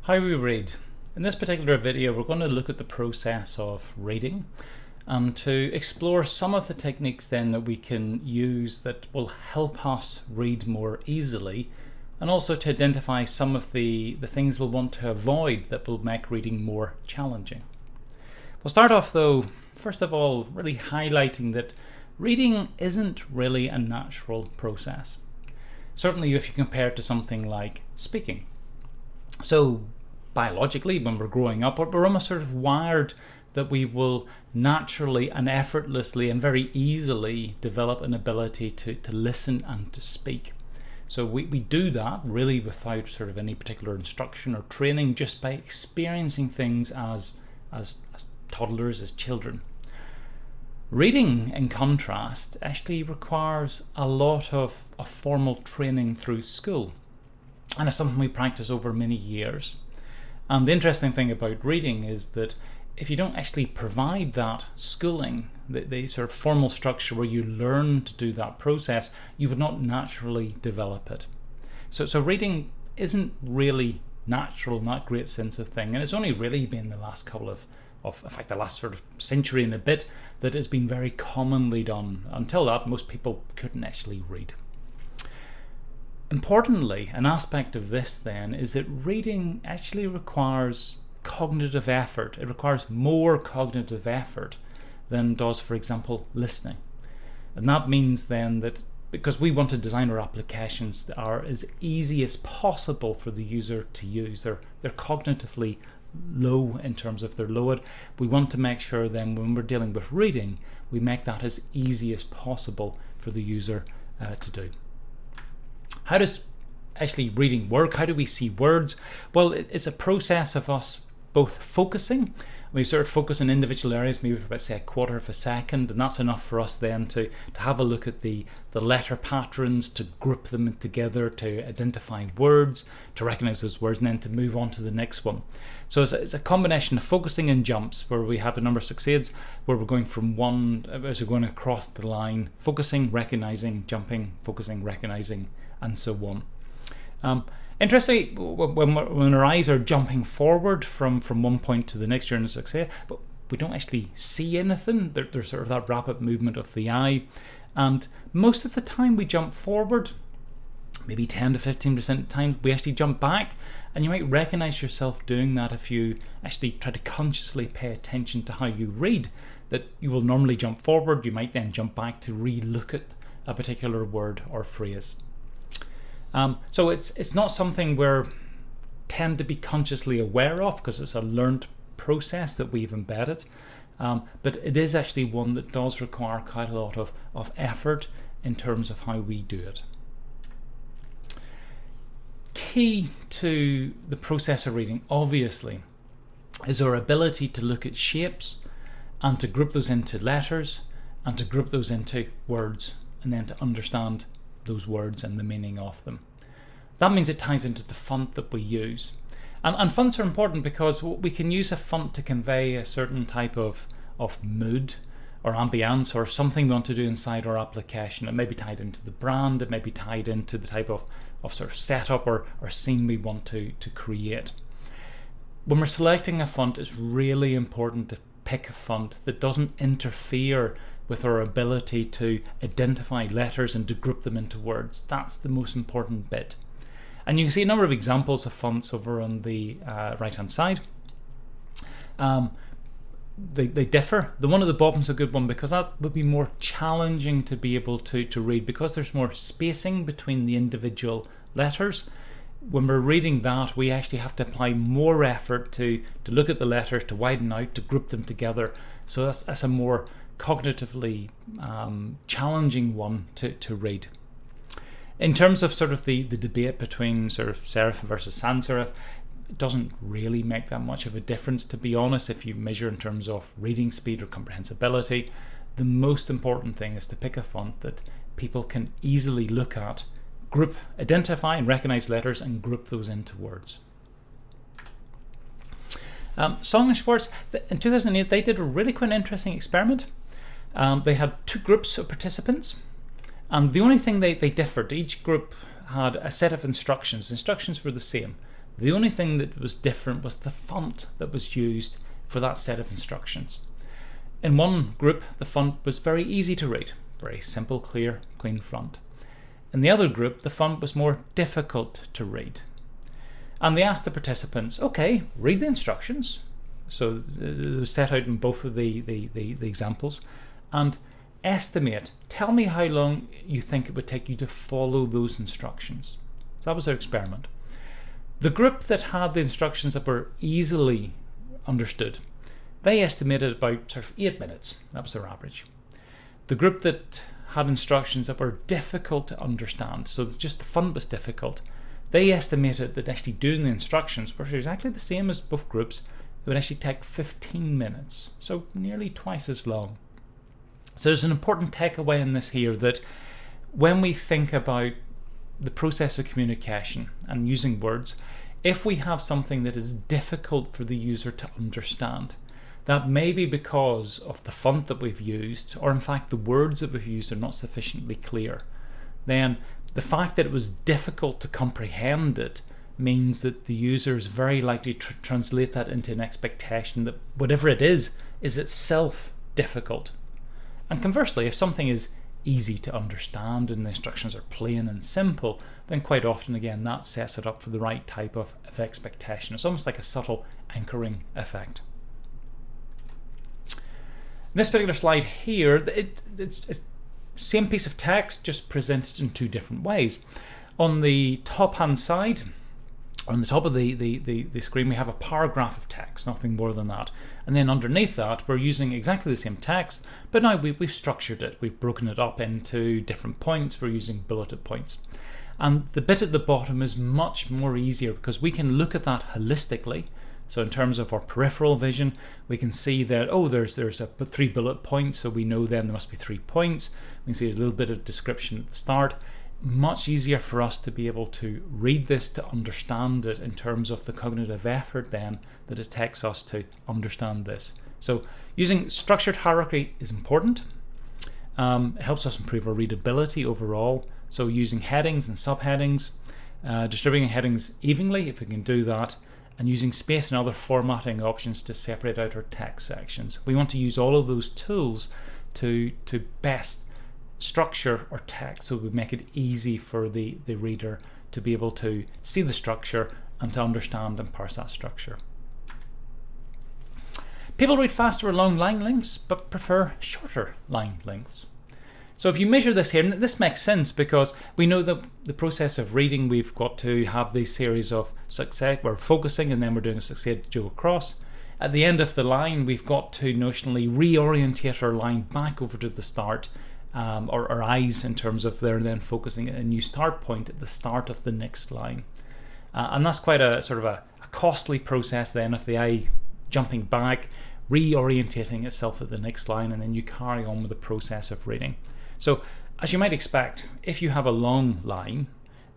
How we read. In this particular video, we're going to look at the process of reading and to explore some of the techniques then that we can use that will help us read more easily, and also to identify some of the things we'll want to avoid that will make reading more challenging. We'll start off though, first of all, really highlighting that reading isn't really a natural process. Certainly if you compare it to something like speaking. So biologically, when we're growing up, we're almost sort of wired that we will naturally and effortlessly and very easily develop an ability to listen and to speak. So we do that really without sort of any particular instruction or training, just by experiencing things as toddlers, as children. Reading, in contrast, actually requires a lot of formal training through school, and it's something we practice over many years. And the interesting thing about reading is that if you don't actually provide that schooling, the sort of formal structure where you learn to do that process, you would not naturally develop it. So reading isn't really natural in that great sense of thing, and it's only really been the last couple of in fact the last sort of century and a bit that has been very commonly done. Until that, most people couldn't actually read. Importantly, an aspect of this then is that reading actually requires cognitive effort. It requires more cognitive effort than does, for example, listening. And that means then that because we want to design our applications that are as easy as possible for the user to use, they're cognitively low in terms of their load. We want to make sure then when we're dealing with reading, we make that as easy as possible for the user to do. How does actually reading work? How do we see words? Well, it's a process of us both focusing. We sort of focus on individual areas, maybe for about, say, a quarter of a second, and that's enough for us then to have a look at the letter patterns, to group them together, to identify words, to recognize those words, and then to move on to the next one. So it's a combination of focusing and jumps, where we have a number of succeeds, where we're going from one, as we're going across the line, focusing, recognizing, jumping, focusing, recognizing, and so on. Interestingly, when our eyes are jumping forward from one point to the next during a success, but we don't actually see anything. There's sort of that rapid movement of the eye, and most of the time we jump forward, maybe 10 to 15% of the time we actually jump back, and you might recognize yourself doing that if you actually try to consciously pay attention to how you read, that you will normally jump forward, you might then jump back to re-look at a particular word or phrase. So it's not something we tend to be consciously aware of, because it's a learned process that we've embedded, but it is actually one that does require quite a lot of effort in terms of how we do it. Key to the process of reading, obviously, is our ability to look at shapes and to group those into letters and to group those into words, and then to understand those words and the meaning of them. That means it ties into the font that we use. And fonts are important because we can use a font to convey a certain type of mood or ambience or something we want to do inside our application. It may be tied into the brand, it may be tied into the type of sort of setup or scene we want to create. When we're selecting a font, it's really important to pick a font that doesn't interfere with our ability to identify letters and to group them into words. That's the most important bit. And you can see a number of examples of fonts over on the right hand side. They differ. The one at the bottom is a good one because that would be more challenging to be able to read, because there's more spacing between the individual letters. When we're reading that, we actually have to apply more effort to look at the letters, to widen out, to group them together. So that's a more cognitively challenging one to read. In terms of sort of the debate between sort of serif versus sans serif, it doesn't really make that much of a difference, to be honest, if you measure in terms of reading speed or comprehensibility. The most important thing is to pick a font that people can easily look at, group, identify and recognize letters, and group those into words. Song and Schwartz, in 2008, they did a really quite interesting experiment. They had two groups of participants, and the only thing they differed, each group had a set of instructions. The instructions were the same. The only thing that was different was the font that was used for that set of instructions. In one group, the font was very easy to read, very simple, clear, clean font. In the other group, the font was more difficult to read. And they asked the participants, okay, read the instructions. So it was set out in both of the examples, and estimate, tell me how long you think it would take you to follow those instructions. So that was their experiment. The group that had the instructions that were easily understood, they estimated about sort of 8 minutes. That was their average. The group that had instructions that were difficult to understand, so just the font was difficult, they estimated that actually doing the instructions were exactly the same as both groups. It would actually take 15 minutes, so nearly twice as long. So there's an important takeaway in this here, that when we think about the process of communication and using words, if we have something that is difficult for the user to understand, that may be because of the font that we've used, or in fact the words that we've used are not sufficiently clear, then the fact that it was difficult to comprehend it means that the user is very likely to translate that into an expectation that whatever it is itself difficult. And conversely, if something is easy to understand and the instructions are plain and simple, then quite often again that sets it up for the right type of expectation. It's almost like a subtle anchoring effect. In this particular slide here, it's same piece of text, just presented in two different ways. On the top hand side, on the top of the screen, we have a paragraph of text, nothing more than that. And then underneath that, we're using exactly the same text, but now we've structured it. We've broken it up into different points. We're using bulleted points. And the bit at the bottom is much more easier because we can look at that holistically. So in terms of our peripheral vision, we can see that, oh, there's 3 bullet points, so we know then there must be 3 points. We can see a little bit of description at the start. Much easier for us to be able to read this, to understand it in terms of the cognitive effort then that it takes us to understand this. So using structured hierarchy is important. It helps us improve our readability overall. So using headings and subheadings, distributing headings evenly if we can do that, and using space and other formatting options to separate out our text sections. We want to use all of those tools to best structure our text, so we make it easy for the reader to be able to see the structure and to understand and parse that structure. People read faster with long line lengths but prefer shorter line lengths. So if you measure this here, and this makes sense because we know that the process of reading, we've got to have these series of success, we're focusing and then we're doing a succeed to go across. At the end of the line, we've got to notionally reorientate our line back over to the start, or our eyes in terms of they're then focusing at a new start point at the start of the next line. And that's quite a sort of a costly process then of the eye jumping back, reorientating itself at the next line, and then you carry on with the process of reading. So as you might expect, if you have a long line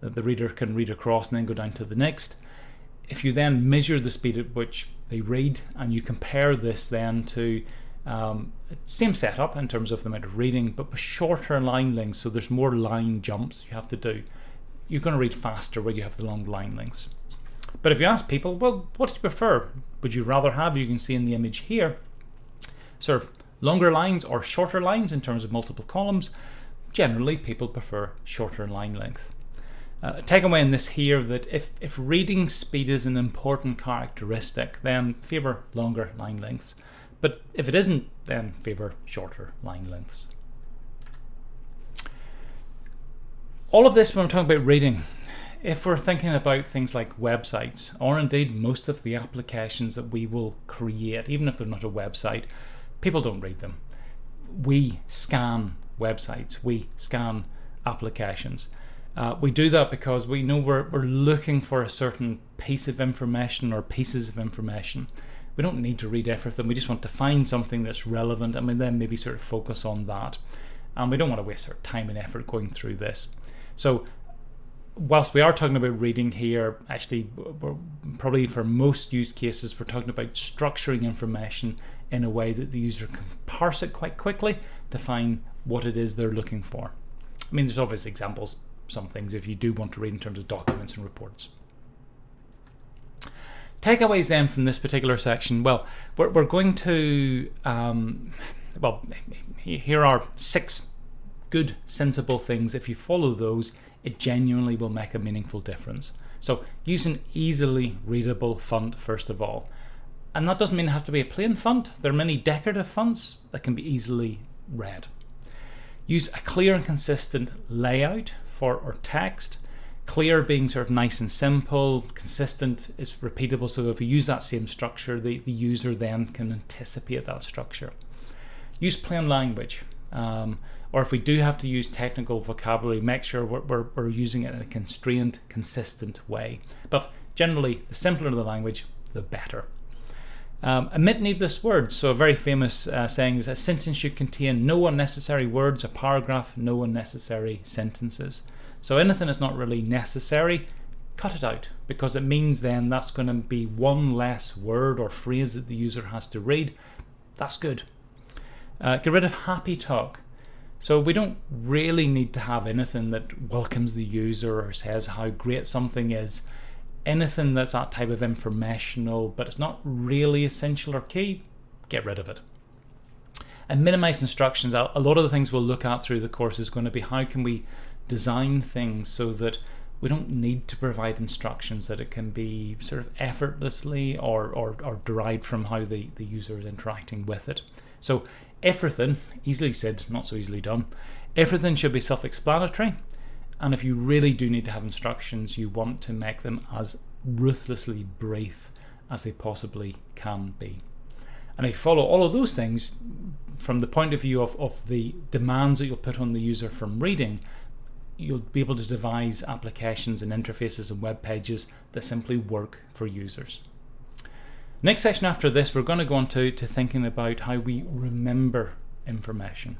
that the reader can read across and then go down to the next, if you then measure the speed at which they read and you compare this then to same setup in terms of the amount of reading, but with shorter line lengths, so there's more line jumps you have to do, you're going to read faster where you have the long line lengths. But if you ask people, well, what do you prefer? Would you rather have, you can see in the image here, sort of longer lines or shorter lines in terms of multiple columns? Generally, people prefer shorter line length. Take away in this here that if reading speed is an important characteristic, then favour longer line lengths. But if it isn't, then favour shorter line lengths. All of this when we're talking about reading, if we're thinking about things like websites, or indeed most of the applications that we will create, even if they're not a website, people don't read them. We scan websites, we scan applications. We do that because we know we're looking for a certain piece of information or pieces of information. We don't need to read everything, we just want to find something that's relevant and we then maybe sort of focus on that. And we don't want to waste our time and effort going through this. So whilst we are talking about reading here, actually we're probably for most use cases we're talking about structuring information in a way that the user can parse it quite quickly to find what it is they're looking for. I mean, there's obvious examples, some things if you do want to read in terms of documents and reports. Takeaways then from this particular section. Well, we're going to, well, here are 6 good, sensible things. If you follow those, it genuinely will make a meaningful difference. So use an easily readable font first of all. And that doesn't mean it has to be a plain font. There are many decorative fonts that can be easily read. Use a clear and consistent layout for our text. Clear being sort of nice and simple, consistent is repeatable, so if you use that same structure, the user then can anticipate that structure. Use plain language, or if we do have to use technical vocabulary, make sure we're using it in a constrained, consistent way. But generally, the simpler the language, the better. Omit needless words. So a very famous saying is a sentence should contain no unnecessary words, a paragraph, no unnecessary sentences. So anything that's not really necessary, cut it out, because it means then that's going to be one less word or phrase that the user has to read. That's good. Get rid of happy talk. So we don't really need to have anything that welcomes the user or says how great something is. Anything that's that type of informational, but it's not really essential or key, get rid of it. And minimize instructions. A lot of the things we'll look at through the course is going to be how can we design things so that we don't need to provide instructions, that it can be sort of effortlessly or derived from how the user is interacting with it. So everything, easily said, not so easily done, everything should be self-explanatory, and if you really do need to have instructions, you want to make them as ruthlessly brief as they possibly can be. And if you follow all of those things from the point of view of the demands that you'll put on the user from reading, you'll be able to devise applications and interfaces and web pages that simply work for users. Next section after this, we're going to go on to thinking about how we remember information.